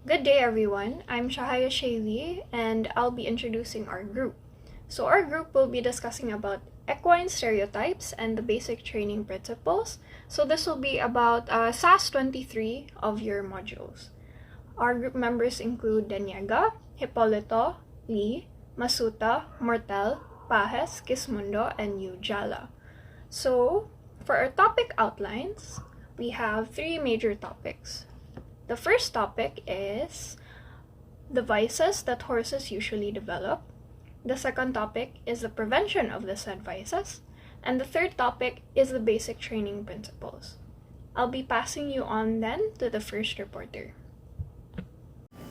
Good day, everyone. I'm Shahaya Shaylee, and I'll be introducing our group. So, our group will be discussing about equine stereotypes and the basic training principles. So, this will be about SAS 23 of your modules. Our group members include Daniega, Hipólito, Lee, Masuta, Mortel, Pajes, Kismundo, and Ujala. So, for our topic outlines, we have three major topics. The first topic is the vices that horses usually develop. The second topic is the prevention of the said vices. And the third topic is the basic training principles. I'll be passing you on then to the first reporter.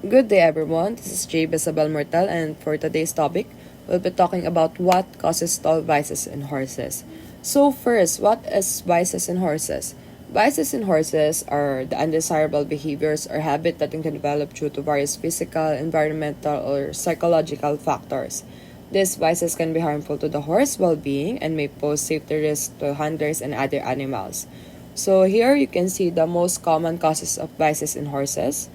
Good day everyone, this is J. Isabel Mortal, and for today's topic, we'll be talking about what causes stall vices in horses. So first, what is vices in horses? Vices in horses are the undesirable behaviors or habit that can develop due to various physical, environmental, or psychological factors. These vices can be harmful to the horse well-being and may pose safety risks to hunters and other animals. So here you can see the most common causes of vices in horses.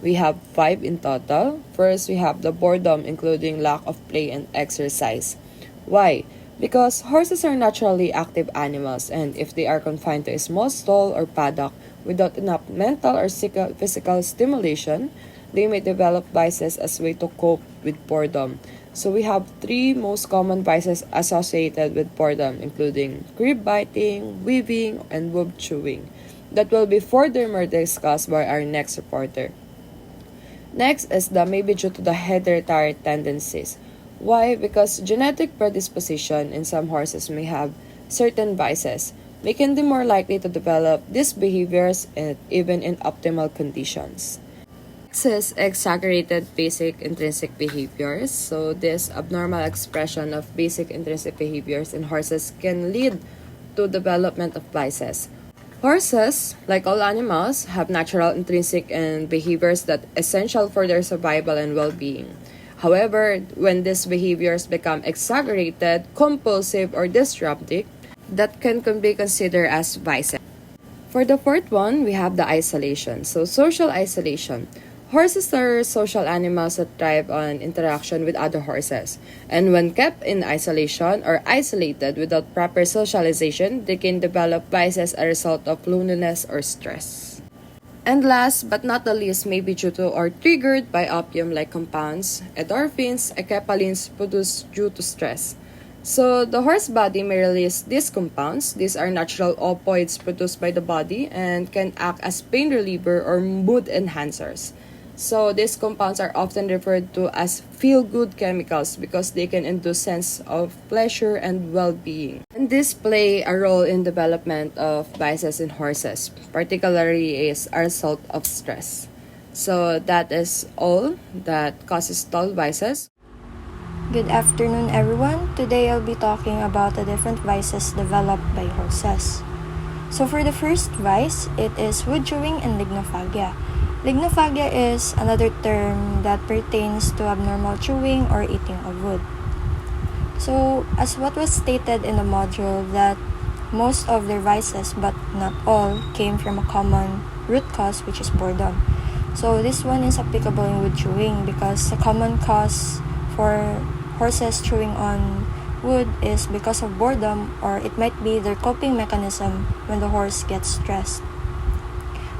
We have 5 in total. First, we have the boredom, including lack of play and exercise. Why? Because horses are naturally active animals, and if they are confined to a small stall or paddock without enough mental or physical stimulation, they may develop vices as a way to cope with boredom. So we have 3 most common vices associated with boredom, including crib biting, weaving, and wood chewing, that will be furthermore discussed by our next reporter. Next is the maybe due to the hereditary tendencies. Why? Because genetic predisposition in some horses may have certain vices, making them more likely to develop these behaviors even in optimal conditions. Next is exaggerated basic intrinsic behaviors. So this abnormal expression of basic intrinsic behaviors in horses can lead to development of vices. Horses, like all animals, have natural intrinsic and behaviors that are essential for their survival and well-being. However, when these behaviors become exaggerated, compulsive, or disruptive, that can be considered as vices. For the fourth one, we have the isolation. So, social isolation. Horses are social animals that thrive on interaction with other horses. And when kept in isolation or isolated without proper socialization, they can develop vices as a result of loneliness or stress. And last but not the least may be due to or triggered by opium-like compounds, endorphins, ecapalins produced due to stress. So the horse body may release these compounds. These are natural opioids produced by the body and can act as pain reliever or mood enhancers. So these compounds are often referred to as feel-good chemicals because they can induce sense of pleasure and well-being. And this play a role in development of vices in horses, particularly as a result of stress. So that is all that causes stall vices. Good afternoon, everyone. Today I'll be talking about the different vices developed by horses. So for the first vice, it is wood chewing and lignophagia. Lignophagia is another term that pertains to abnormal chewing or eating of wood. So, as what was stated in the module, that most of their vices, but not all, came from a common root cause, which is boredom. So, this one is applicable in wood chewing because a common cause for horses chewing on wood is because of boredom, or it might be their coping mechanism when the horse gets stressed.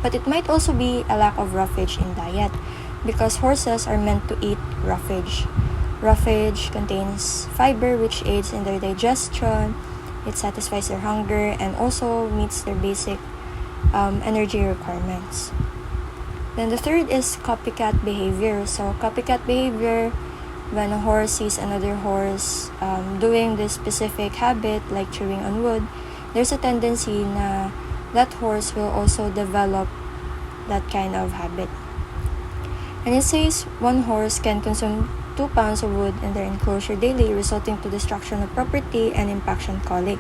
But it might also be a lack of roughage in diet because horses are meant to eat roughage. Roughage contains fiber which aids in their digestion, it satisfies their hunger, and also meets their basic energy requirements. Then the third is copycat behavior. So copycat behavior, when a horse sees another horse doing this specific habit like chewing on wood, there's a tendency na that horse will also develop that kind of habit. And it says one horse can consume 2 pounds of wood in their enclosure daily, resulting to destruction of property and impaction colic.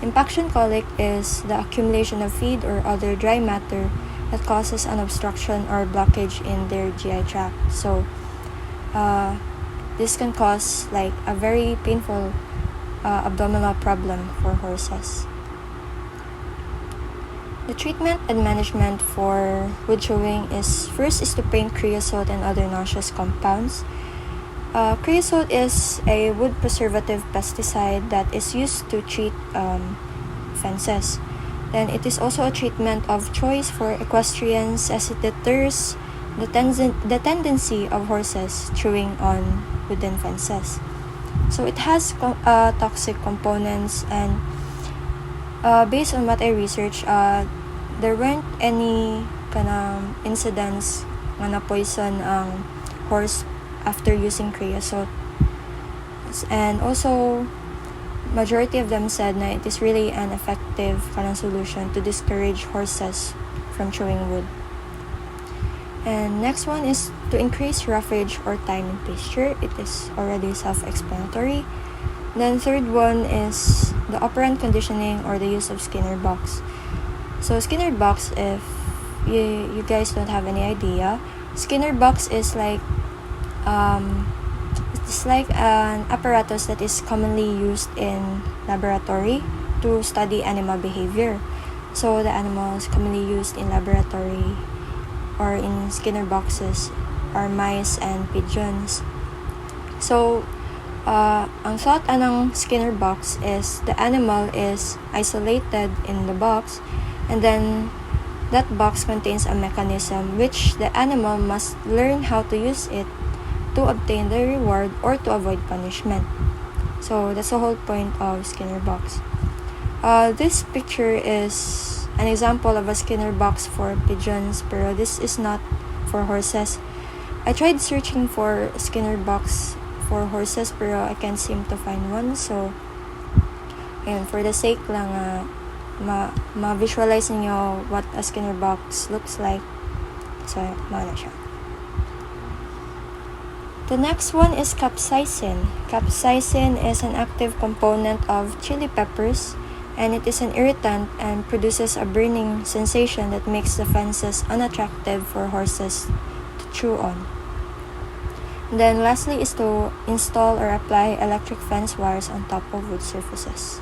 Impaction colic is the accumulation of feed or other dry matter that causes an obstruction or blockage in their GI tract. So this can cause like a very painful abdominal problem for horses. The treatment and management for wood chewing is to paint creosote and other noxious compounds. Creosote is a wood preservative pesticide that is used to treat fences. Then it is also a treatment of choice for equestrians as it deters the tendency of horses chewing on wooden fences. So it has toxic components, and based on what I researched, there weren't any incidents na poison ang horse after using creosote. And also, majority of them said na it is really an effective solution to discourage horses from chewing wood. And next one is to increase roughage or time in pasture. It is already self-explanatory. Then third one is the operant conditioning or the use of Skinner box. So Skinner box, if you guys don't have any idea, Skinner box is like it's like an apparatus that is commonly used in laboratory to study animal behavior. So the animals commonly used in laboratory or in Skinner boxes are mice and pigeons. So, ang thought ng Skinner box is the animal is isolated in the box, and then that box contains a mechanism which the animal must learn how to use it to obtain the reward or to avoid punishment. So that's the whole point of Skinner box. This picture is an example of a Skinner box for pigeons, pero this is not for horses. I tried searching for Skinner box for horses, pero I can't seem to find one. So, ayun, for the sake lang ma-visualize niyo what a Skinner box looks like. So, na siya. The next one is capsaicin. Capsaicin is an active component of chili peppers, and it is an irritant and produces a burning sensation that makes the fences unattractive for horses to chew on. And then lastly is to install or apply electric fence wires on top of wood surfaces.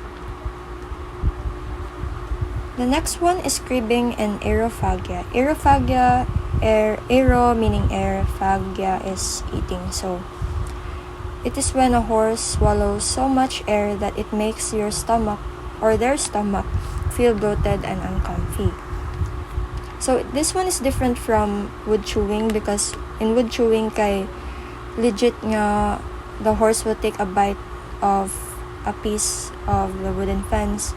The next one is cribbing and aerophagia. Aerophagia, aero meaning air, phagia is eating. So it is when a horse swallows so much air that it makes your stomach or their stomach feel bloated and uncomfy. So this one is different from wood chewing, because in wood chewing kay legit nga the horse will take a bite of a piece of the wooden fence.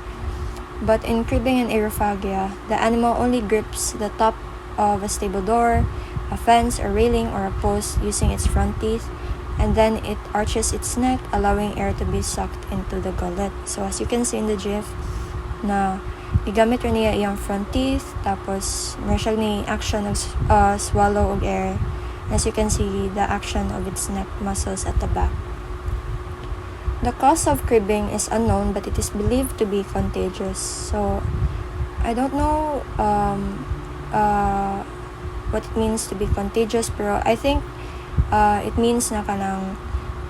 But in cribbing and aerophagia, the animal only grips the top of a stable door, a fence, a railing, or a post using its front teeth, and then it arches its neck, allowing air to be sucked into the gullet. So as you can see in the GIF, na igamit rin niya iyang front teeth, tapos meron ni action of swallow of air. As you can see, the action of its neck muscles at the back. The cause of cribbing is unknown, but it is believed to be contagious. So I don't know what it means to be contagious, pero I think it means na kanang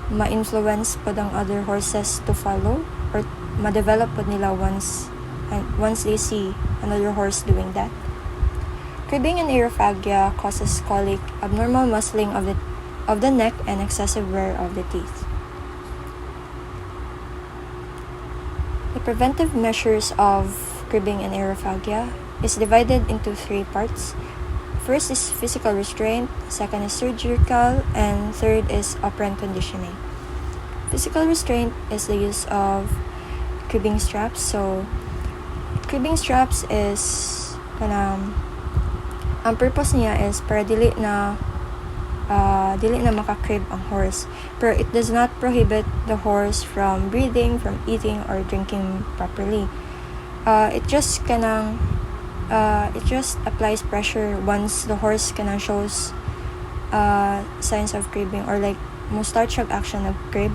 ma-influence pod ang other horses to follow, or ma-develop pod nila once they see another horse doing that. Cribbing and aerophagia causes colic, abnormal muscling of the neck, and excessive wear of the teeth. The preventive measures of cribbing and aerophagia is divided into three parts. First is physical restraint, second is surgical, and third is operant conditioning. Physical restraint is the use of cribbing straps. So, cribbing straps is ang purpose niya is para dili na makakrib ang horse. Pero it does not prohibit the horse from breathing, from eating, or drinking properly. It just applies pressure once the horse shows signs of cribbing, or like mo start siyang action of crib.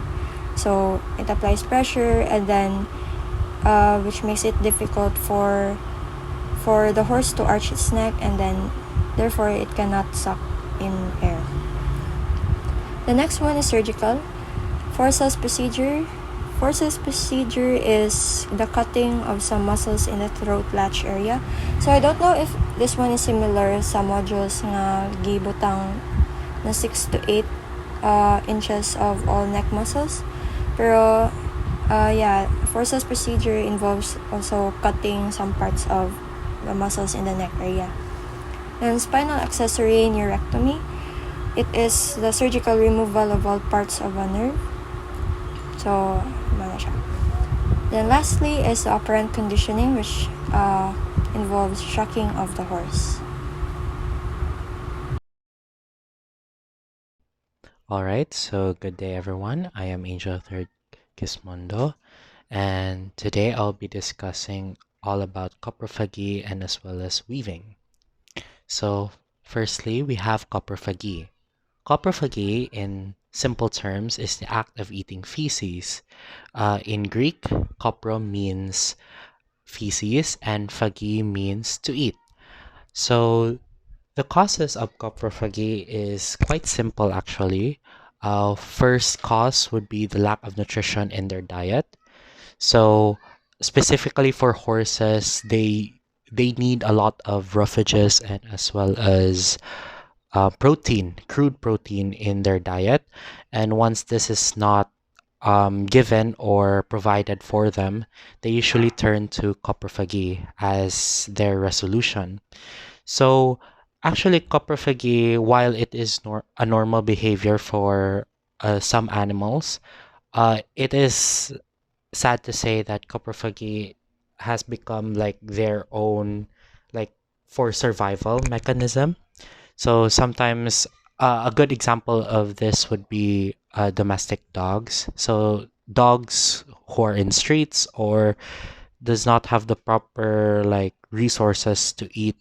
So it applies pressure, and then which makes it difficult for the horse to arch its neck, and then therefore it cannot suck in air. The next one is surgical. Forceps procedure. Forceps procedure is the cutting of some muscles in the throat latch area. So I don't know if this one is similar sa modules nga gibutang na 6 to 8 inches of all neck muscles. Pero yeah, forceps procedure involves also cutting some parts of the muscles in the neck area. And spinal accessory neurectomy, it is the surgical removal of all parts of a nerve. So, mana siya. Then lastly is the operant conditioning, which involves shocking of the horse. Alright, so good day everyone. I am Angel Third Kismondo, and today I'll be discussing all about coprophagy and as well as weaving. So, firstly, we have coprophagy. Coprophagy, in simple terms, is the act of eating feces. In Greek, kopro means feces and phagi means to eat. So, the causes of coprophagy is quite simple actually. First cause would be the lack of nutrition in their diet. So specifically for horses, they need a lot of roughages and as well as protein, crude protein in their diet. And once this is not given or provided for them, they usually turn to coprophagy as their resolution. So actually, coprophagy, while it is a normal behavior for some animals, it is sad to say that coprophagy has become like their own, like for survival mechanism. So sometimes a good example of this would be domestic dogs. So dogs who are in streets or does not have the proper like resources to eat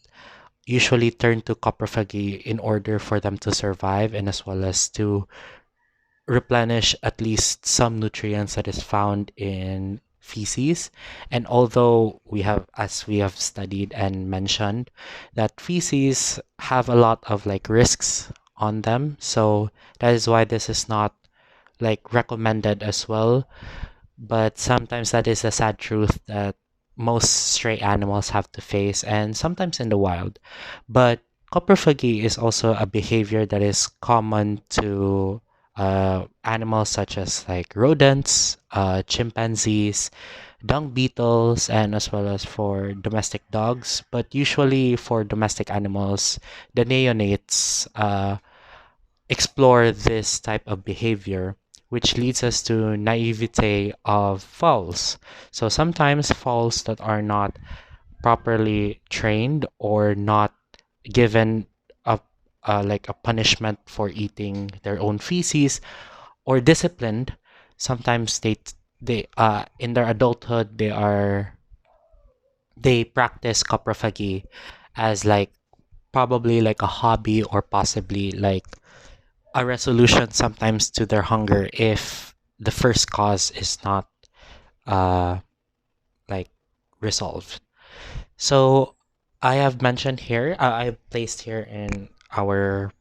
usually turn to coprophagy in order for them to survive and as well as to replenish at least some nutrients that is found in feces. And although we have, as we have studied and mentioned, that feces have a lot of like risks on them, so that is why this is not like recommended as well. But sometimes that is a sad truth that most stray animals have to face, and sometimes in the wild. But coprophagy is also a behavior that is common to animals such as like rodents, chimpanzees, dung beetles, and as well as for domestic dogs. But usually for domestic animals, the neonates explore this type of behavior, which leads us to naivete of fowls. So sometimes fowls that are not properly trained or not given like a punishment for eating their own feces or disciplined, sometimes they in their adulthood they practice coprophagy as like probably like a hobby or possibly like a resolution sometimes to their hunger if the first cause is not uh like resolved. So I have mentioned here, I have placed here in our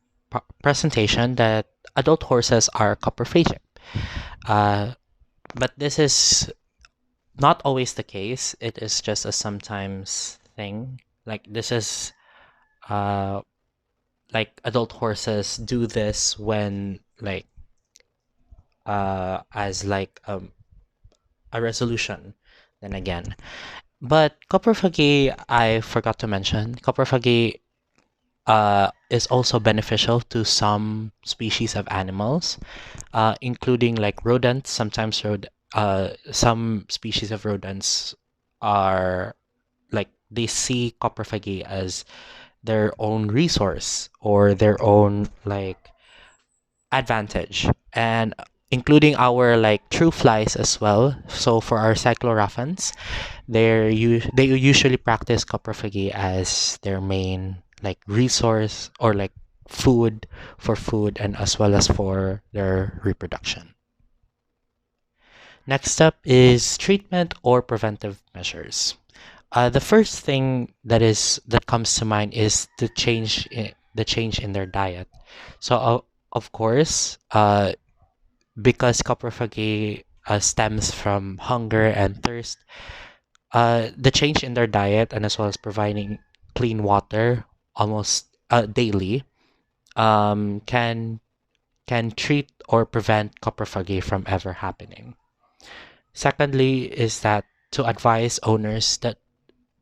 presentation that adult horses are coprophagic. Uh, but this is not always the case. It is just a sometimes thing. Like this is uh like adult horses do this when like as like a resolution then again. But coprophagy, I forgot to mention, coprophagy is also beneficial to some species of animals, including like rodents. Sometimes some species of rodents are like they see coprophagy as their own resource or their own like advantage, and including our like true flies as well. So for our cycloraphans, they usually practice coprophagy as their main like resource or like food for food and as well as for their reproduction. Next up is treatment or preventive measures. The first thing that comes to mind is the change in their diet. So of course, because coprophagy stems from hunger and thirst. The change in their diet and as well as providing clean water almost daily can treat or prevent coprophagy from ever happening. Secondly, is that to advise owners that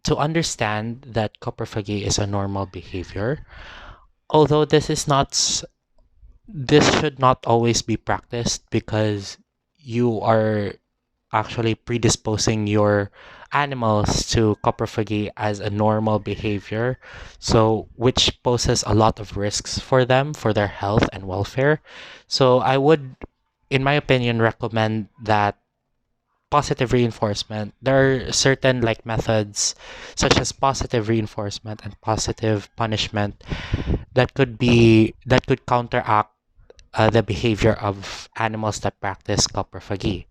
to understand that coprophagy is a normal behavior, although this should not always be practiced because you are actually predisposing your animals to coprophagy as a normal behavior, so which poses a lot of risks for them, for their health and welfare. So I would, in my opinion, recommend that positive reinforcement. There are certain like methods such as positive reinforcement and positive punishment that could counteract the behavior of animals that practice coprophagy.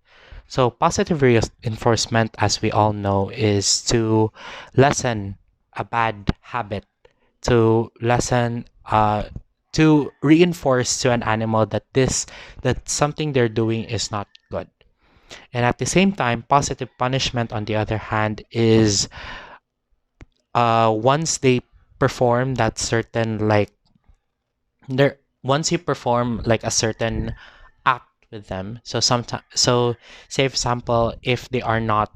So positive reinforcement, as we all know, is to lessen a bad habit, to lessen, to reinforce to an animal that that something they're doing is not good. And at the same time, positive punishment, on the other hand, is once they perform that certain like there once you perform like a certain act with them. So sometimes, so say for example, if they are not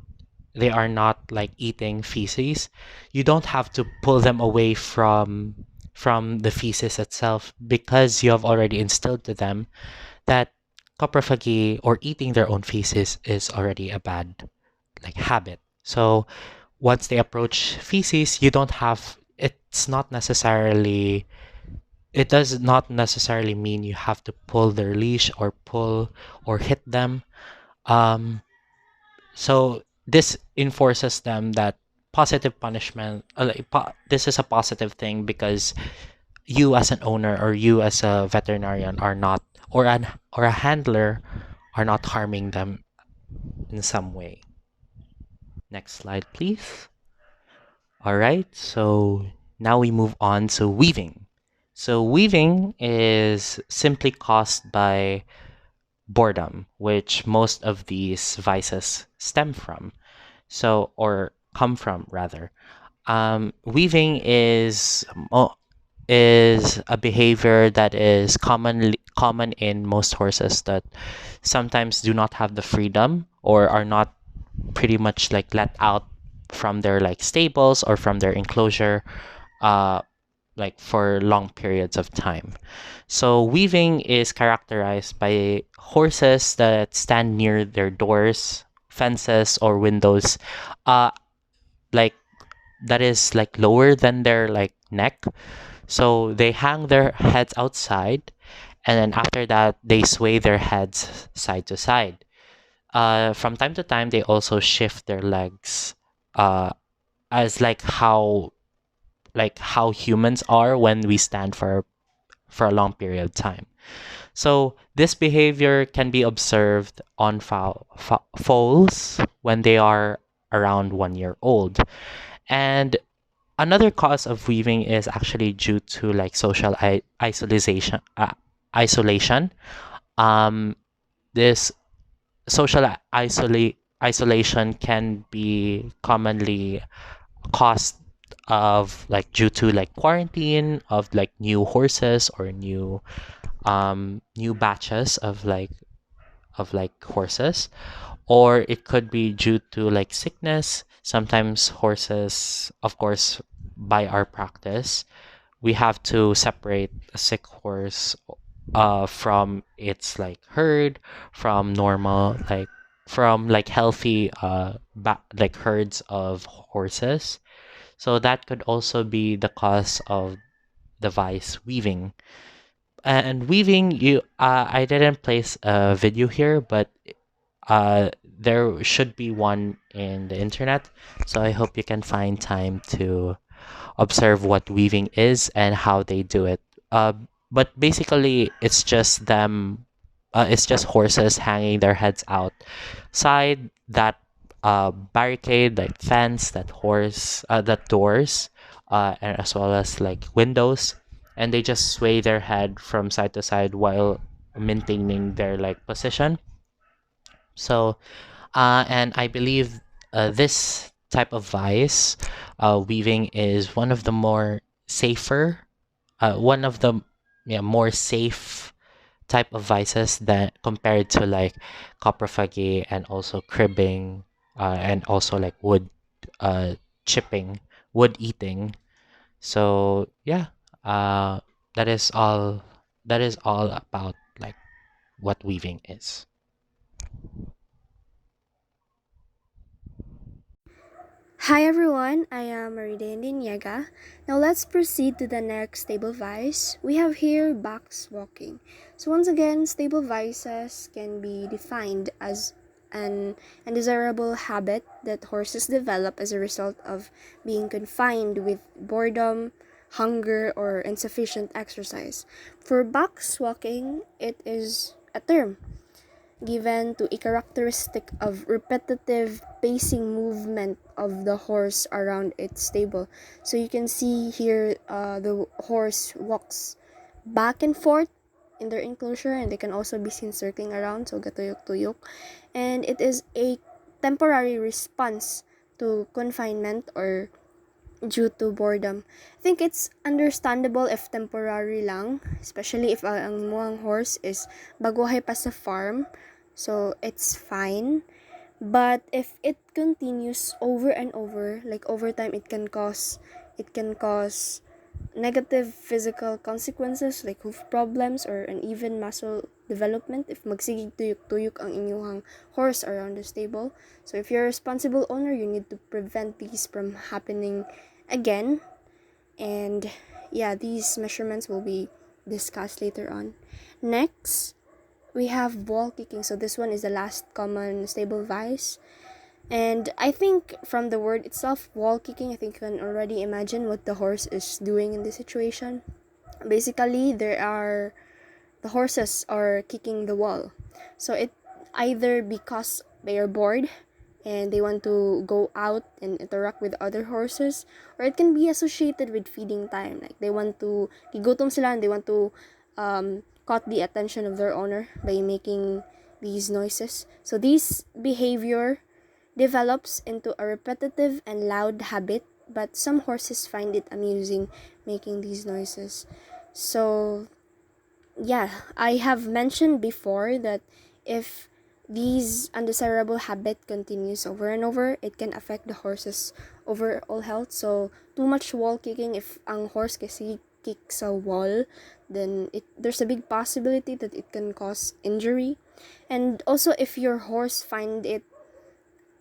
like eating feces, you don't have to pull them away from the feces itself because you have already instilled to them that coprophagy or eating their own feces is already a bad like habit. So once they approach feces, you don't have it's not necessarily it does not necessarily mean you have to pull their leash or pull or hit them. Um, so this enforces them that positive punishment, this is a positive thing because you as an owner or you as a veterinarian are not, or a handler are not harming them in some way. Next slide, please. All right, so now we move on to weaving. So weaving is simply caused by boredom, which most of these vices stem from. So, or come from rather. Weaving is a behavior that is common in most horses that sometimes do not have the freedom or are not pretty much like let out from their like stables or from their enclosure uh like for long periods of time. So weaving is characterized by horses that stand near their doors, fences or windows uh like that is like lower than their like neck. So they hang their heads outside and then after that they sway their heads side to side. From time to time, they also shift their legs, as like how humans are when we stand for a long period of time. So this behavior can be observed on foals when they are around 1 year old. And another cause of weaving is actually due to like social isolation. Isolation. Um, this social isolation can be commonly caused of like due to like quarantine of like new horses or new batches of like horses, or it could be due to like sickness. Sometimes horses, of course, by our practice, we have to separate a sick horse from its like herd, from normal from like healthy like herds of horses. So that could also be the cause of the vice weaving. And weaving, you I didn't place a video here, but there should be one in the internet. So I hope you can find time to observe what weaving is and how they do it. But basically, it's just them. It's just horses hanging their heads outside that barricade, like fence, that doors, and as well as like windows, and they just sway their head from side to side while maintaining their like position. So, and I believe this type of vice, weaving, is one of the more safer, one of the, yeah, more safe type of vices that compared to like coprophagy and also cribbing, and also like wood uh, chipping, wood eating. So yeah, uh, that is all. That is all about like what weaving is. Hi everyone, I am Marida Indiniega. Now let's proceed to the next stable vice. We have here box walking. So once again, stable vices can be defined as an undesirable habit that horses develop as a result of being confined with boredom, hunger, or insufficient exercise. For box walking, it is a term given to a characteristic of repetitive pacing movement of the horse around its stable. So you can see here the horse walks back and forth in their enclosure, and they can also be seen circling around, so gatuyok-tuyok. And it is a temporary response to confinement or due to boredom. I think it's understandable if temporary lang, especially if ang muang horse is baguhay pa sa farm. So it's fine. But if it continues over and over, like over time, it can cause negative physical consequences like hoof problems or uneven muscle development if magsigig tuyok-tuyok ang inyong horse around the stable. So if you're a responsible owner, you need to prevent these from happening again. And yeah, these measurements will be discussed later on. Next, we have ball kicking. So this one is the last common stable vice. And I think from the word itself, wall kicking, I think you can already imagine what the horse is doing in this situation. Basically, the horses are kicking the wall. So it either because they are bored and they want to go out and interact with other horses, or it can be associated with feeding time. Like they want to gigutom sila and they want to caught the attention of their owner by making these noises. So this behavior develops into a repetitive and loud habit, but some horses find it amusing making these noises. So yeah, I have mentioned before that if these undesirable habit continues over and over, it can affect the horse's overall health. So too much wall kicking, if ang horse kasi kicks a wall, then there's a big possibility that it can cause injury. And also if your horse find it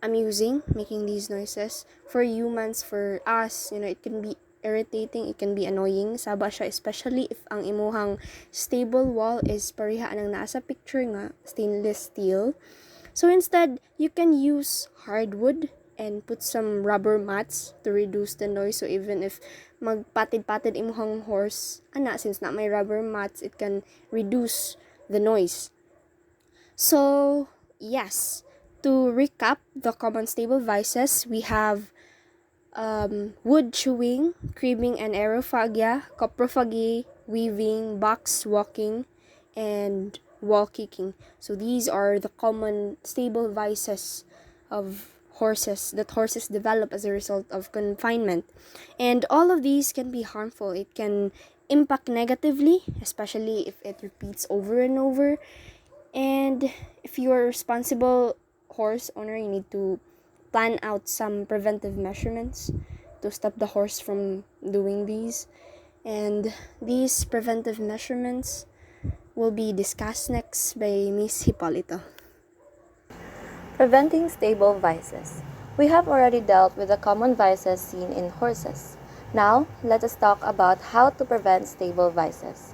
amusing making these noises, for humans, for us, it can be irritating, it can be annoying saba siya, especially if ang imuhang stable wall is pareha ang nasa picture nga stainless steel. So instead, you can use hardwood and put some rubber mats to reduce the noise. So even if magpatid-patid imuhang horse since na may rubber mats, it can reduce the noise. So yes, to recap the common stable vices, we have wood chewing, cribbing and aerophagia, coprophagy, weaving, box walking, and wall kicking. So these are the common stable vices of horses that horses develop as a result of confinement. And all of these can be harmful. It can impact negatively, especially if it repeats over and over. And if you are a responsible horse owner, you need to plan out some preventive measurements to stop the horse from doing these. And these preventive measurements will be discussed next by Miss Hipolito. Preventing stable vices. We have already dealt with the common vices seen in horses. Now, let us talk about how to prevent stable vices.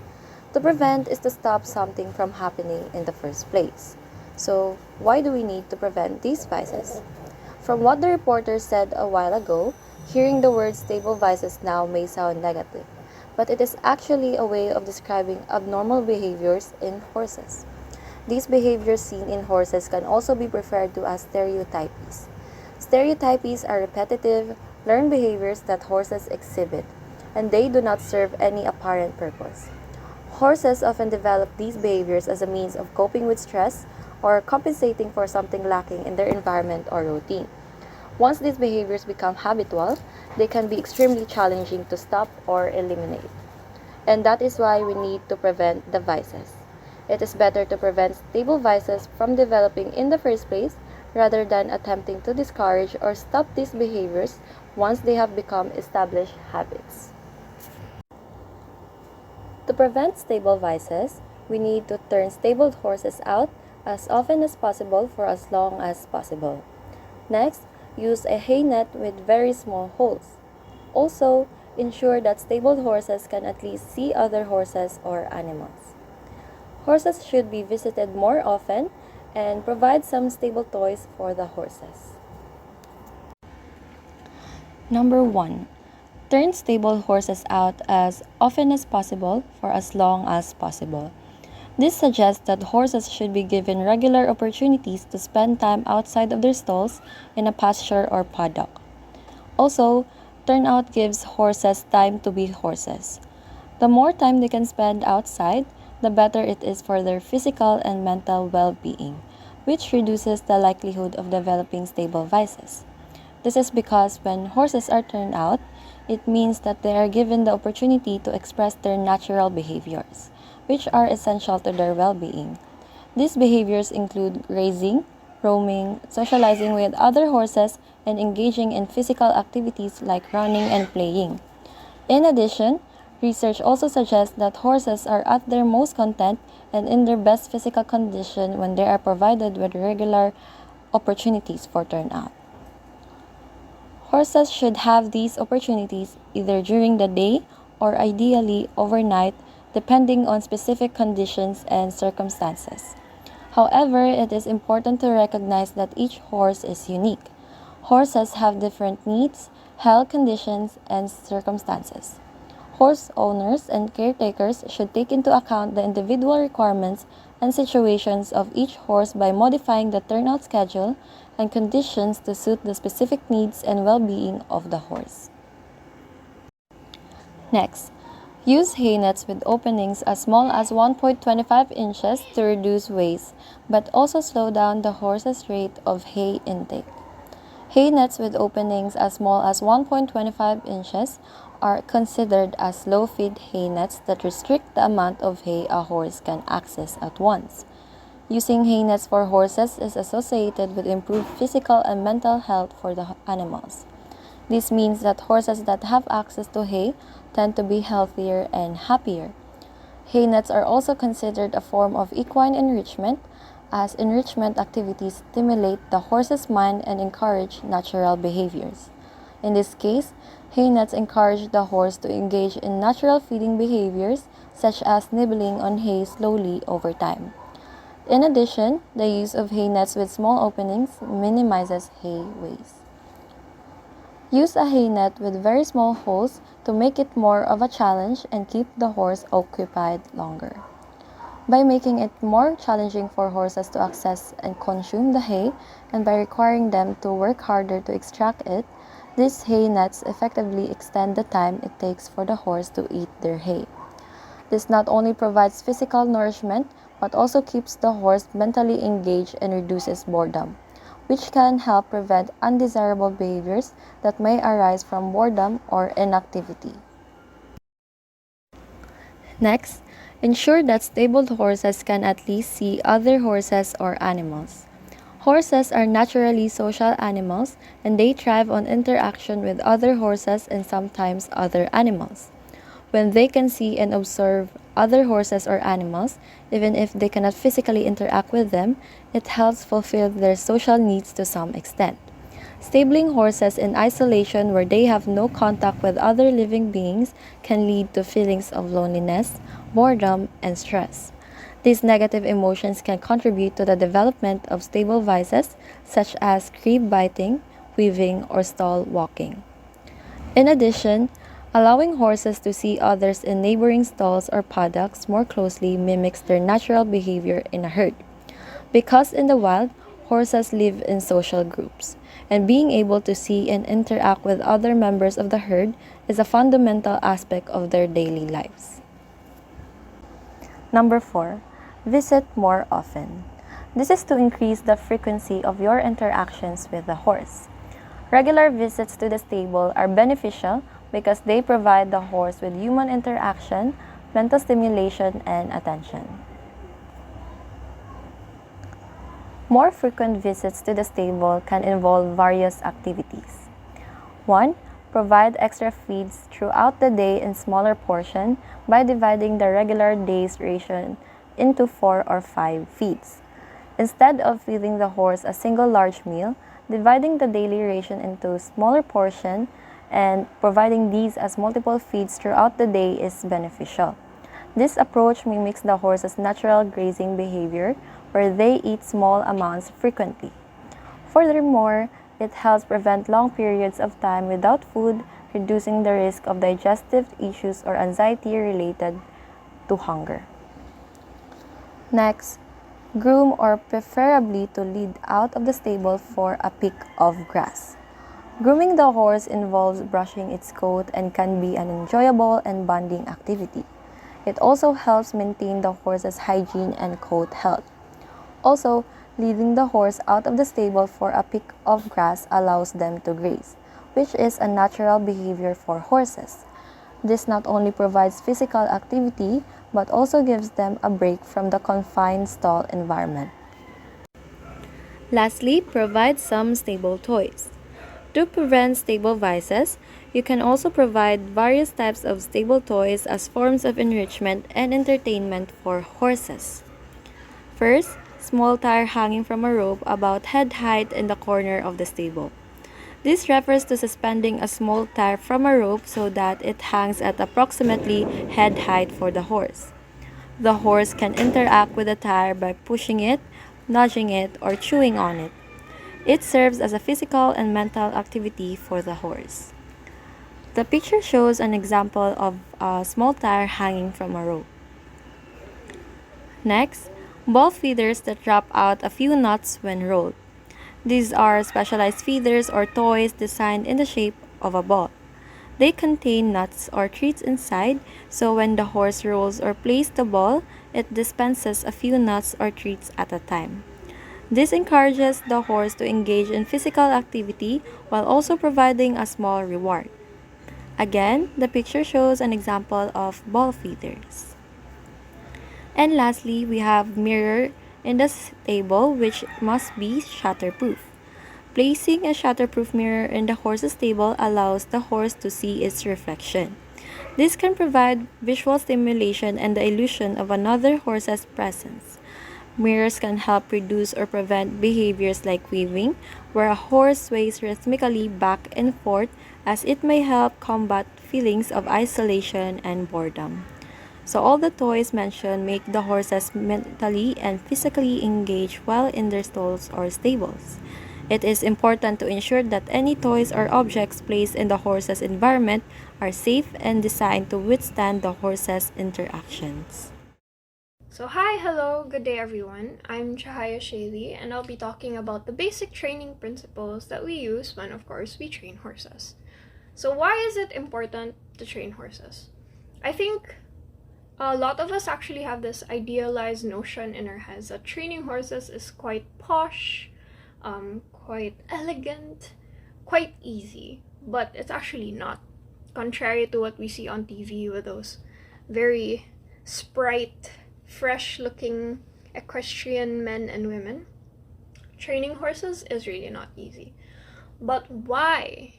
To prevent is to stop something from happening in the first place. So, why do we need to prevent these vices? From what the reporter said a while ago, hearing the word stable vices now may sound negative, but it is actually a way of describing abnormal behaviors in horses. These behaviors seen in horses can also be referred to as stereotypies. Stereotypies are repetitive, learned behaviors that horses exhibit, and they do not serve any apparent purpose. Horses often develop these behaviors as a means of coping with stress or compensating for something lacking in their environment or routine. Once these behaviors become habitual, they can be extremely challenging to stop or eliminate. And that is why we need to prevent the vices. It is better to prevent stable vices from developing in the first place rather than attempting to discourage or stop these behaviors once they have become established habits. To prevent stable vices, we need to turn stable horses out as often as possible for as long as possible. Next, use a hay net with very small holes. Also, ensure that stable horses can at least see other horses or animals. Horses should be visited more often and provide some stable toys for the horses. Number 1. Turn stable horses out as often as possible for as long as possible. This suggests that horses should be given regular opportunities to spend time outside of their stalls in a pasture or paddock. Also, turnout gives horses time to be horses. The more time they can spend outside, the better it is for their physical and mental well-being, which reduces the likelihood of developing stable vices. This is because when horses are turned out, it means that they are given the opportunity to express their natural behaviors, which are essential to their well-being. These behaviors include grazing, roaming, socializing with other horses, and engaging in physical activities like running and playing. In addition, research also suggests that horses are at their most content and in their best physical condition when they are provided with regular opportunities for turnout. Horses should have these opportunities either during the day or ideally overnight, depending on specific conditions and circumstances. However, it is important to recognize that each horse is unique. Horses have different needs, health conditions, and circumstances. Horse owners and caretakers should take into account the individual requirements and situations of each horse by modifying the turnout schedule and conditions to suit the specific needs and well-being of the horse. Next, use hay nets with openings as small as 1.25 inches to reduce waste, but also slow down the horse's rate of hay intake. Hay nets with openings as small as 1.25 inches are considered as low-feed hay nets that restrict the amount of hay a horse can access at once. Using hay nets for horses is associated with improved physical and mental health for the animals. This means that horses that have access to hay tend to be healthier and happier. Hay nets are also considered a form of equine enrichment, as enrichment activities stimulate the horse's mind and encourage natural behaviors. In this case, hay nets encourage the horse to engage in natural feeding behaviors such as nibbling on hay slowly over time. In addition, the use of hay nets with small openings minimizes hay waste. Use a hay net with very small holes to make it more of a challenge and keep the horse occupied longer. By making it more challenging for horses to access and consume the hay, and by requiring them to work harder to extract it, these hay nets effectively extend the time it takes for the horse to eat their hay. This not only provides physical nourishment, but also keeps the horse mentally engaged and reduces boredom, which can help prevent undesirable behaviors that may arise from boredom or inactivity. Next, ensure that stabled horses can at least see other horses or animals. Horses are naturally social animals and they thrive on interaction with other horses and sometimes other animals. When they can see and observe other horses or animals, even if they cannot physically interact with them, it helps fulfill their social needs to some extent. Stabling horses in isolation where they have no contact with other living beings can lead to feelings of loneliness, boredom, and stress. These negative emotions can contribute to the development of stable vices such as crib biting, weaving, or stall walking. In addition, allowing horses to see others in neighboring stalls or paddocks more closely mimics their natural behavior in a herd. Because in the wild, horses live in social groups, and being able to see and interact with other members of the herd is a fundamental aspect of their daily lives. Number 4. Visit more often. This is to increase the frequency of your interactions with the horse. Regular visits to the stable are beneficial because they provide the horse with human interaction, mental stimulation, and attention. More frequent visits to the stable can involve various activities. 1. Provide extra feeds throughout the day in smaller portions by dividing the regular day's ration into 4 or 5 feeds. Instead of feeding the horse a single large meal, dividing the daily ration into smaller portions and providing these as multiple feeds throughout the day is beneficial. This approach mimics the horse's natural grazing behavior, where they eat small amounts frequently. Furthermore, it helps prevent long periods of time without food, reducing the risk of digestive issues or anxiety related to hunger. Next, groom or preferably to lead out of the stable for a pick of grass. Grooming the horse involves brushing its coat and can be an enjoyable and bonding activity. It also helps maintain the horse's hygiene and coat health. Also, leading the horse out of the stable for a pick of grass allows them to graze, which is a natural behavior for horses. This not only provides physical activity, but also gives them a break from the confined stall environment. Lastly, provide some stable toys. To prevent stable vices, you can also provide various types of stable toys as forms of enrichment and entertainment for horses. First, small tire hanging from a rope about head height in the corner of the stable. This refers to suspending a small tire from a rope so that it hangs at approximately head height for the horse. The horse can interact with the tire by pushing it, nudging it, or chewing on it. It serves as a physical and mental activity for the horse. The picture shows an example of a small tire hanging from a rope. Next, ball feeders that drop out a few nuts when rolled. These are specialized feeders or toys designed in the shape of a ball. They contain nuts or treats inside, so when the horse rolls or plays the ball, it dispenses a few nuts or treats at a time. This encourages the horse to engage in physical activity while also providing a small reward. Again, the picture shows an example of ball feeders. And lastly, we have mirror in the stable, which must be shatterproof. Placing a shatterproof mirror in the horse's stable allows the horse to see its reflection. This can provide visual stimulation and the illusion of another horse's presence. Mirrors can help reduce or prevent behaviors like weaving, where a horse sways rhythmically back and forth, as it may help combat feelings of isolation and boredom. So all the toys mentioned make the horses mentally and physically engaged while in their stalls or stables. It is important to ensure that any toys or objects placed in the horse's environment are safe and designed to withstand the horse's interactions. So hi, hello, good day everyone. I'm Chahaya Shaylee and I'll be talking about the basic training principles that we use when, of course, we train horses. So why is it important to train horses? I think a lot of us actually have this idealized notion in our heads that training horses is quite posh, quite elegant, quite easy, but it's actually not. Contrary to what we see on TV with those very sprite, fresh-looking equestrian men and women, training horses is really not easy. But why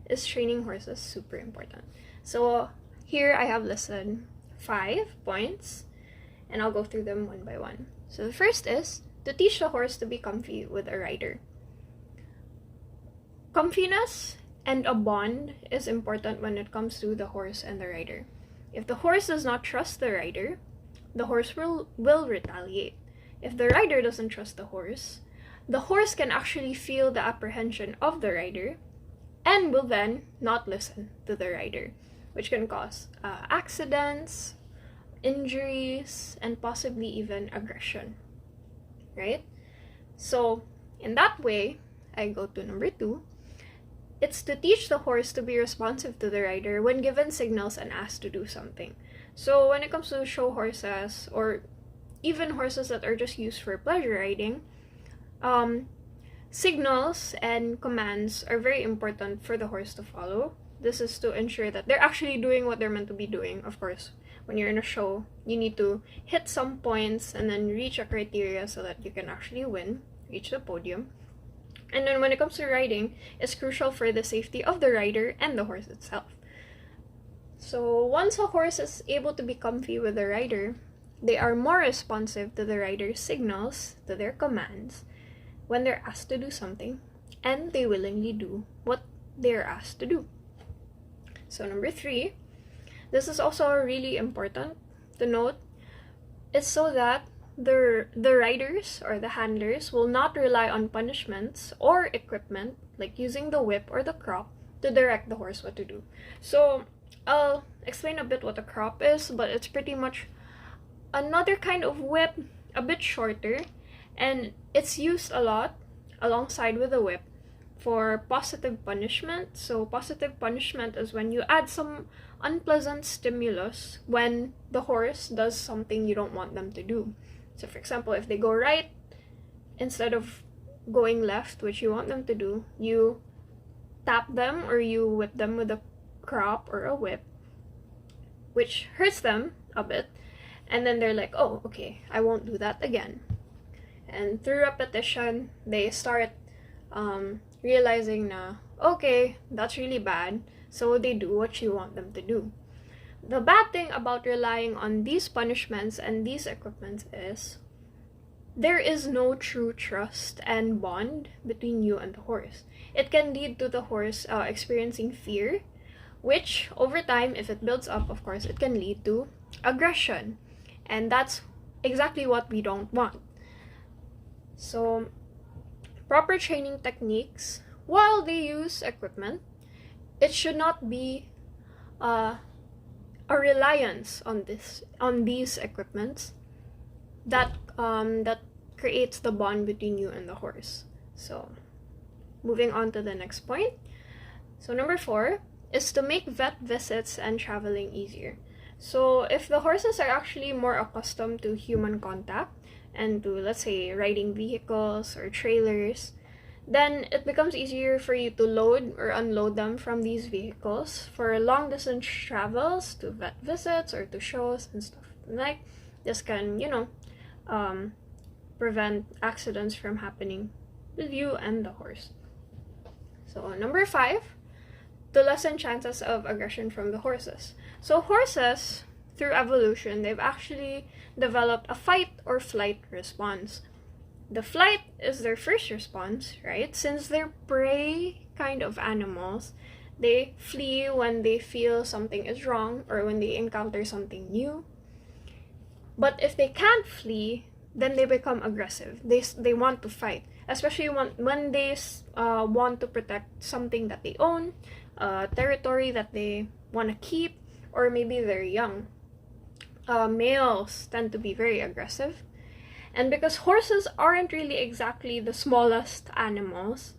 is training horses super important? So here I have listed 5 points, and I'll go through them one by one. So the first is to teach the horse to be comfy with a rider. Comfiness and a bond is important when it comes to the horse and the rider. If the horse does not trust the rider, the horse will retaliate. If the rider doesn't trust the horse can actually feel the apprehension of the rider and will then not listen to the rider, which can cause accidents, injuries, and possibly even aggression, right? So in that way, I go to number 2. It's to teach the horse to be responsive to the rider when given signals and asked to do something. So when it comes to show horses or even horses that are just used for pleasure riding, signals and commands are very important for the horse to follow. This is to ensure that they're actually doing what they're meant to be doing. Of course, when you're in a show, you need to hit some points and then reach a criteria so that you can actually win, reach the podium. And then when it comes to riding, it's crucial for the safety of the rider and the horse itself. So once a horse is able to be comfy with the rider, they are more responsive to the rider's signals, to their commands, when they're asked to do something, and they willingly do what they're asked to do. So number 3, this is also really important to note. It's so that the riders or the handlers will not rely on punishments or equipment, like using the whip or the crop, to direct the horse what to do. So I'll explain a bit what a crop is, but it's pretty much another kind of whip, a bit shorter, and it's used a lot alongside with the whip for positive punishment. So positive punishment is when you add some unpleasant stimulus when the horse does something you don't want them to do. So for example, if they go right instead of going left, which you want them to do, you tap them or you whip them with a crop or a whip, which hurts them a bit, and then they're like, oh, okay, I won't do that again. And through repetition, they start realizing na, okay, that's really bad, so they do what you want them to do. The bad thing about relying on these punishments and these equipments is there is no true trust and bond between you and the horse. It can lead to the horse experiencing fear, which over time, if it builds up, of course, it can lead to aggression. And that's exactly what we don't want. So, proper training techniques, while they use equipment, it should not be a reliance on these equipments that creates the bond between you and the horse. So, moving on to the next point. So number 4 is to make vet visits and traveling easier. So if the horses are actually more accustomed to human contact and to, let's say, riding vehicles or trailers, then it becomes easier for you to load or unload them from these vehicles for long distance travels to vet visits or to shows and stuff like this. Can, prevent accidents from happening with you and the horse. So number 5, to lessen chances of aggression from the horses. So horses, through evolution, they've actually developed a fight or flight response. The flight is their first response, right? Since they're prey kind of animals, they flee when they feel something is wrong or when they encounter something new. But if they can't flee, then they become aggressive. They want to fight, especially when they want to protect something that they own, territory that they want to keep, or maybe they're young. Males tend to be very aggressive. And because horses aren't really exactly the smallest animals,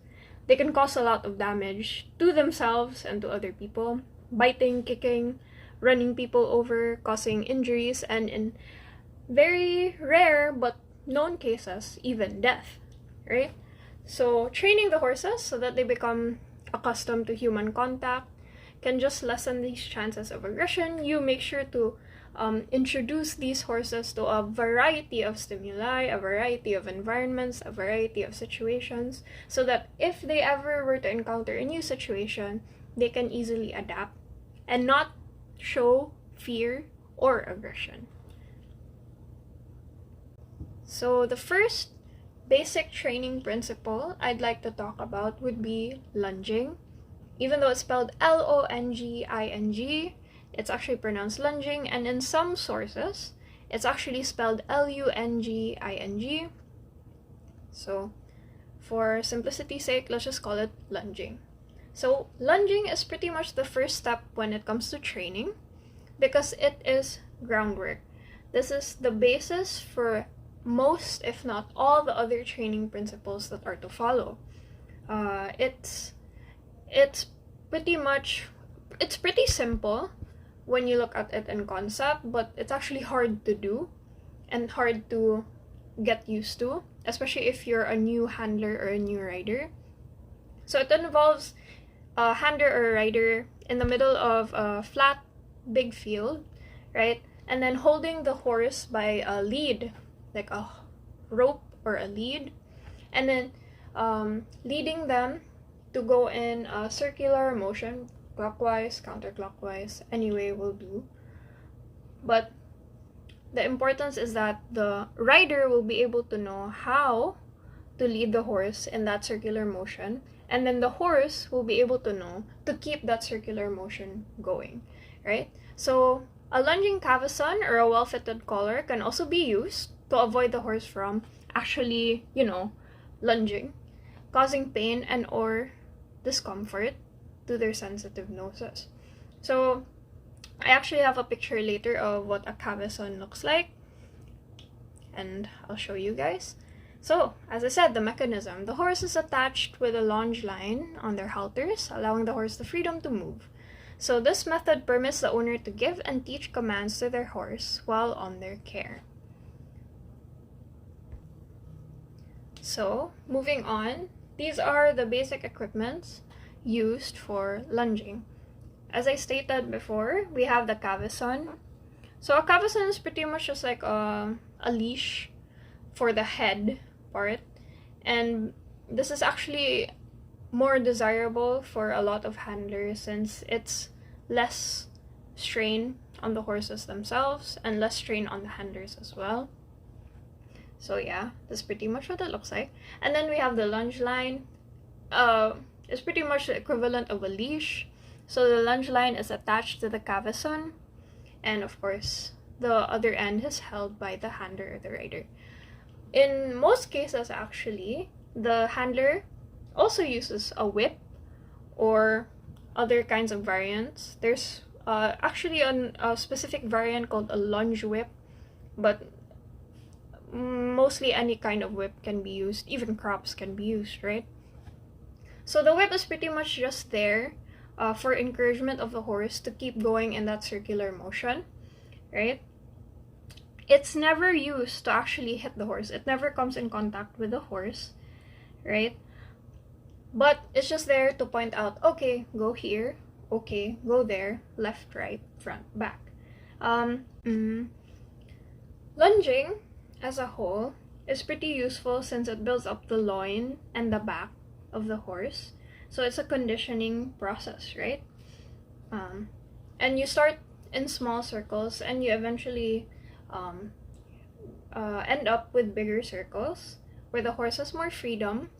they can cause a lot of damage to themselves and to other people, biting, kicking, running people over, causing injuries, and in very rare but known cases, even death, right? So training the horses so that they become accustomed to human contact can just lessen these chances of aggression. You make sure to introduce these horses to a variety of stimuli, a variety of environments, a variety of situations, so that if they ever were to encounter a new situation, they can easily adapt and not show fear or aggression. So the first basic training principle I'd like to talk about would be lunging. Even though it's spelled Longing, it's actually pronounced lunging, and in some sources, it's actually spelled Lunging. So, for simplicity's sake, let's just call it lunging. So, lunging is pretty much the first step when it comes to training, because it is groundwork. This is the basis for most, if not all, the other training principles that are to follow. It's pretty simple when you look at it in concept, but it's actually hard to do. and hard to get used to, especially if you're a new handler or a new rider. So it involves a handler or a rider in the middle of a flat, big field, right? And then holding the horse by a lead, like a rope or a lead, and then leading them to go in a circular motion, clockwise, counterclockwise, any way will do. But the importance is that the rider will be able to know how to lead the horse in that circular motion, and then the horse will be able to know to keep that circular motion going, right? So a lunging cavesson or a well-fitted collar can also be used to avoid the horse from actually, lunging, causing pain and or discomfort to their sensitive noses. So I actually have a picture later of what a cavesson looks like, and I'll show you guys. So, as I said, the mechanism. The horse is attached with a longe line on their halters, allowing the horse the freedom to move. So this method permits the owner to give and teach commands to their horse while on their care. So, moving on, these are the basic equipments used for lunging. As I stated before, we have the cavesson. So a cavesson is pretty much just like a leash for the head part, and this is actually more desirable for a lot of handlers since it's less strain on the horses themselves and less strain on the handlers as well. So yeah, that's pretty much what it looks like. And then we have the lunge line. It's pretty much the equivalent of a leash. So the lunge line is attached to the cavesson, and of course the other end is held by the handler or the rider. In most cases, actually, the handler also uses a whip or other kinds of variants. There's actually a specific variant called a lunge whip, but mostly any kind of whip can be used. Even crops can be used, right? So the whip is pretty much just there for encouragement of the horse to keep going in that circular motion, right? It's never used to actually hit the horse. It never comes in contact with the horse, right? But it's just there to point out, okay, go here, okay, go there, left, right, front, back. Lunging as a whole is pretty useful since it builds up the loin and the back of the horse. So it's a conditioning process, right? And you start in small circles and you eventually end up with bigger circles where the horse has more freedom,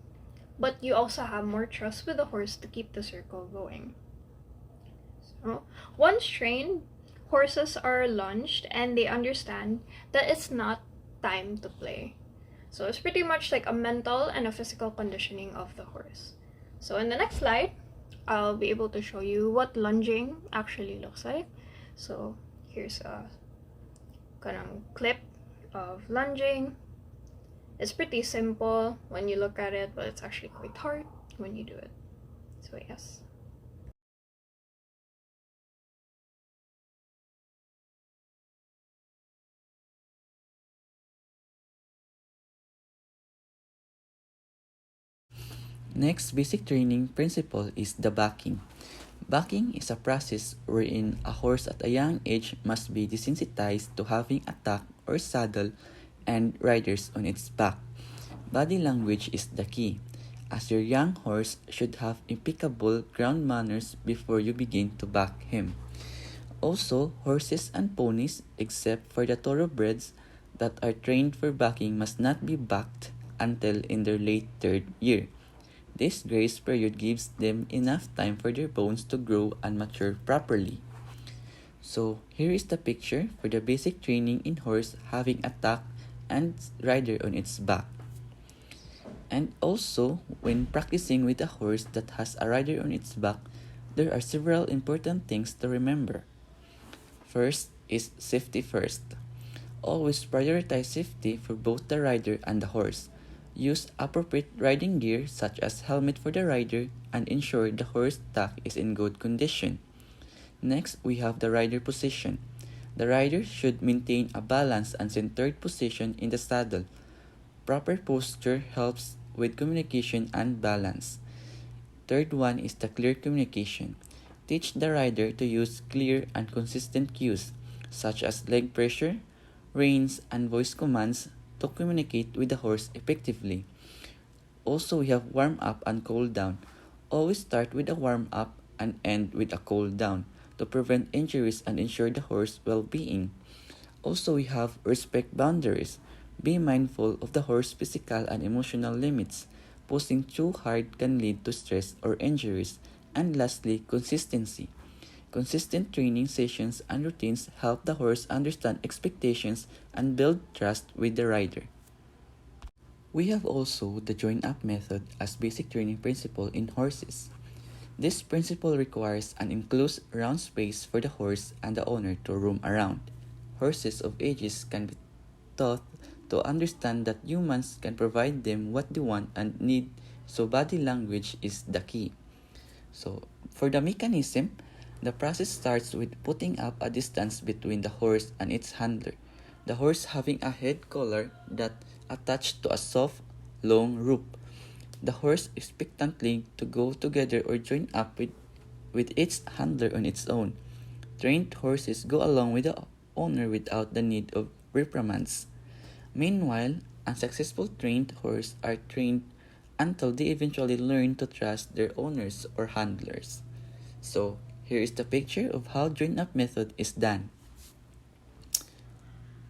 but you also have more trust with the horse to keep the circle going. So once trained, horses are lunged and they understand that it's not time to play. So it's pretty much like a mental and a physical conditioning of the horse. So in the next slide, I'll be able to show you what lunging actually looks like. So here's a kind of clip of lunging. It's pretty simple when you look at it, but it's actually quite hard when you do it. So yes. Next basic training principle is the backing. Backing is a process wherein a horse at a young age must be desensitized to having a tack or saddle and riders on its back. Body language is the key, as your young horse should have impeccable ground manners before you begin to back him. Also, horses and ponies, except for the thoroughbreds that are trained for backing, must not be backed until in their late third year. This grace period gives them enough time for their bones to grow and mature properly. So here is the picture for the basic training in horse having a tack and rider on its back. And also, when practicing with a horse that has a rider on its back, there are several important things to remember. First is safety first. Always prioritize safety for both the rider and the horse. Use appropriate riding gear such as helmet for the rider and ensure the horse tack is in good condition. Next, we have the rider position. The rider should maintain a balanced and centered position in the saddle. Proper posture helps with communication and balance. Third one is the clear communication. Teach the rider to use clear and consistent cues, such as leg pressure, reins, and voice commands to communicate with the horse effectively. Also, we have warm up and cool down. Always start with a warm up and end with a cool down to prevent injuries and ensure the horse well-being. Also, we have respect boundaries. Be mindful of the horse's physical and emotional limits. Pushing too hard can lead to stress or injuries. And lastly, consistency. Consistent training sessions and routines help the horse understand expectations and build trust with the rider. We have also the join-up method as basic training principle in horses. This principle requires an enclosed round space for the horse and the owner to roam around. Horses of ages can be taught to understand that humans can provide them what they want and need, so body language is the key. So, for the mechanism, the process starts with putting up a distance between the horse and its handler. The horse having a head collar that attached to a soft, long rope. The horse expectantly to go together or join up with its handler on its own. Trained horses go along with the owner without the need of reprimands. Meanwhile, unsuccessful trained horses are trained until they eventually learn to trust their owners or handlers. So, here is the picture of how join-up method is done.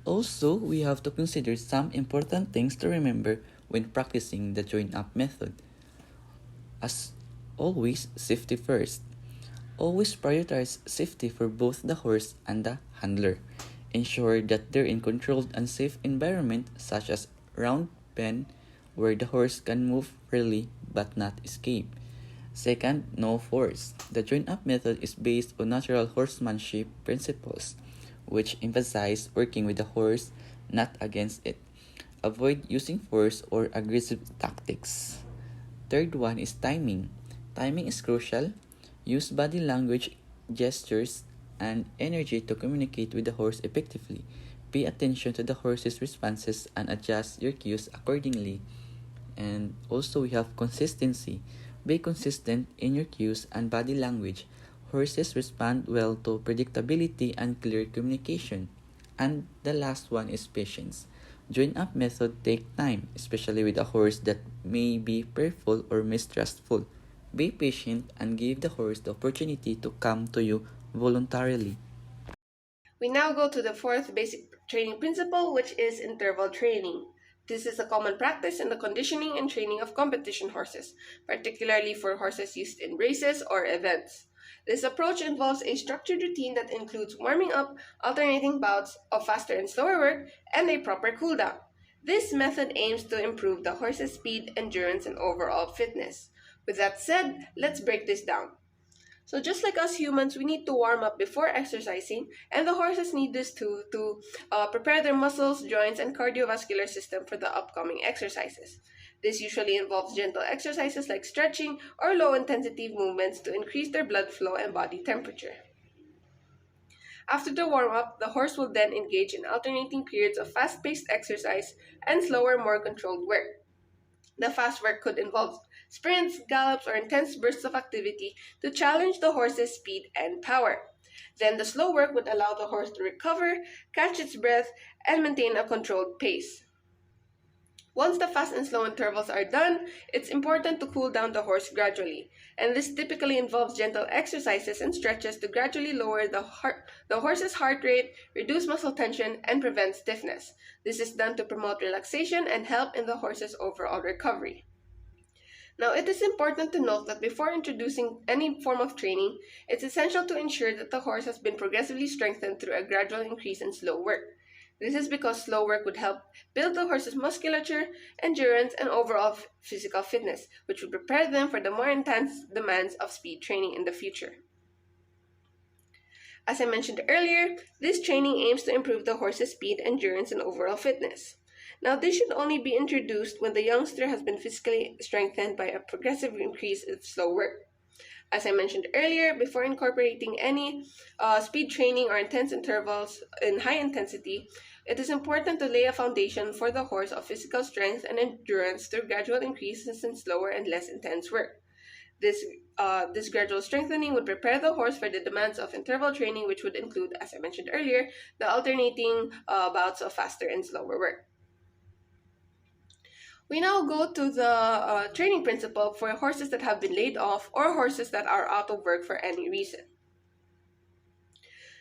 Also, we have to consider some important things to remember when practicing the join-up method. As always, safety first. Always prioritize safety for both the horse and the handler. Ensure that they're in controlled and safe environment such as round pen where the horse can move freely but not escape. Second, no force. The join-up method is based on natural horsemanship principles, which emphasize working with the horse, not against it. Avoid using force or aggressive tactics. Third one is timing. Timing is crucial. Use body language, gestures, and energy to communicate with the horse effectively. Pay attention to the horse's responses and adjust your cues accordingly. And also we have consistency. Be consistent in your cues and body language. Horses respond well to predictability and clear communication. And the last one is patience. Join-up method take time, especially with a horse that may be fearful or mistrustful. Be patient and give the horse the opportunity to come to you voluntarily. We now go to the fourth basic training principle, which is interval training. This is a common practice in the conditioning and training of competition horses, particularly for horses used in races or events. This approach involves a structured routine that includes warming up, alternating bouts of faster and slower work, and a proper cooldown. This method aims to improve the horse's speed, endurance, and overall fitness. With that said, let's break this down. So just like us humans, we need to warm up before exercising, and the horses need this too to prepare their muscles, joints, and cardiovascular system for the upcoming exercises. This usually involves gentle exercises like stretching or low-intensity movements to increase their blood flow and body temperature. After the warm-up, the horse will then engage in alternating periods of fast-paced exercise and slower, more controlled work. The fast work could involve sprints, gallops, or intense bursts of activity to challenge the horse's speed and power. Then the slow work would allow the horse to recover, catch its breath, and maintain a controlled pace. Once the fast and slow intervals are done, it's important to cool down the horse gradually, and this typically involves gentle exercises and stretches to gradually lower the horse's heart rate, reduce muscle tension, and prevent stiffness. This is done to promote relaxation and help in the horse's overall recovery. Now, it is important to note that before introducing any form of training, it's essential to ensure that the horse has been progressively strengthened through a gradual increase in slow work. This is because slow work would help build the horse's musculature, endurance, and overall physical fitness, which would prepare them for the more intense demands of speed training in the future. As I mentioned earlier, this training aims to improve the horse's speed, endurance, and overall fitness. Now, this should only be introduced when the youngster has been physically strengthened by a progressive increase of slow work. As I mentioned earlier, before incorporating any speed training or intense intervals in high intensity, it is important to lay a foundation for the horse of physical strength and endurance through gradual increases in slower and less intense work. This gradual strengthening would prepare the horse for the demands of interval training, which would include, as I mentioned earlier, the alternating bouts of faster and slower work. We now go to the training principle for horses that have been laid off or horses that are out of work for any reason.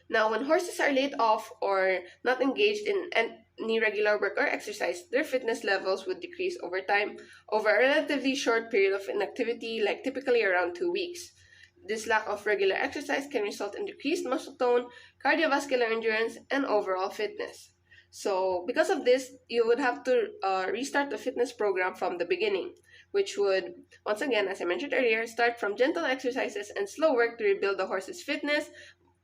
Now, when horses are laid off or not engaged in any regular work or exercise, their fitness levels would decrease over time over a relatively short period of inactivity, like typically around 2 weeks. This lack of regular exercise can result in decreased muscle tone, cardiovascular endurance, and overall fitness. So, because of this, you would have to restart the fitness program from the beginning, which would, once again, as I mentioned earlier, start from gentle exercises and slow work to rebuild the horse's fitness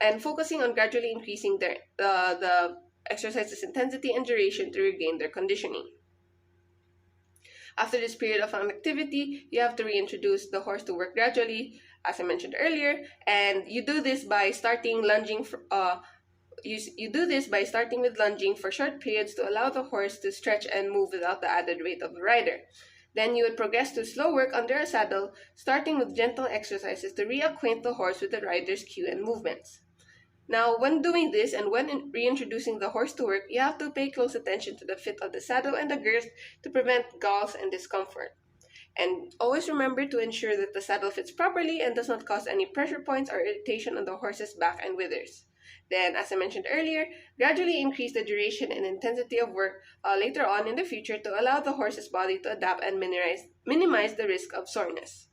and focusing on gradually increasing the exercise's intensity and duration to regain their conditioning. After this period of inactivity, you have to reintroduce the horse to work gradually, as I mentioned earlier, and you do this by starting lunging with lunging for short periods to allow the horse to stretch and move without the added weight of the rider. Then you would progress to slow work under a saddle, starting with gentle exercises to reacquaint the horse with the rider's cue and movements. Now, when doing this and when reintroducing the horse to work, you have to pay close attention to the fit of the saddle and the girth to prevent galls and discomfort. And always remember to ensure that the saddle fits properly and does not cause any pressure points or irritation on the horse's back and withers. Then, as I mentioned earlier, gradually increase the duration and intensity of work later on in the future to allow the horse's body to adapt and minimize the risk of soreness.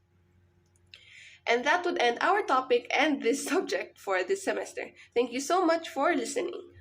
And that would end our topic and this subject for this semester. Thank you so much for listening.